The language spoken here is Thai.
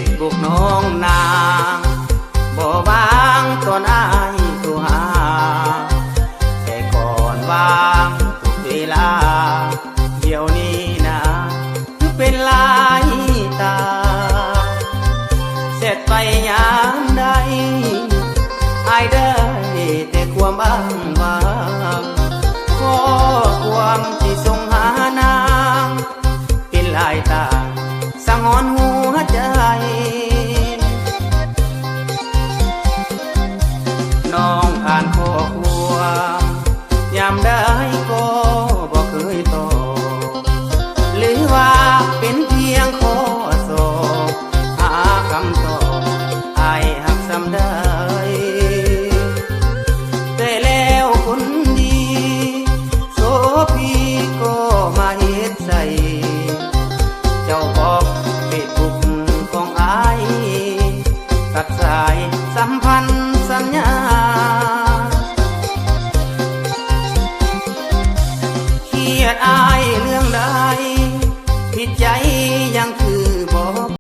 ดบุกน้องนางบ่วางตอนอายตัวหาแต่ก่อนวางทุกเวลาเดี๋ยวนี้นะเป็นลายตาเสร็จไปยามใดอายได้แต่ความอ้างว้างข้อความที่ส่งหานางเป็นลายตาสังหรณ์หัวใจน้องอ่านข้อความยามได้ก็บอกเคยตอบหรือว่าเป็นเพียงข้อสอบหาคำตอบอายหักซ้ำได้แต่แล้วคนดีโสพีก็มาเฮ็ดใส่เจ้าบอกเฟซบุ๊กของอายตัดสายสัมพันธ์สัญญาเครียดอาย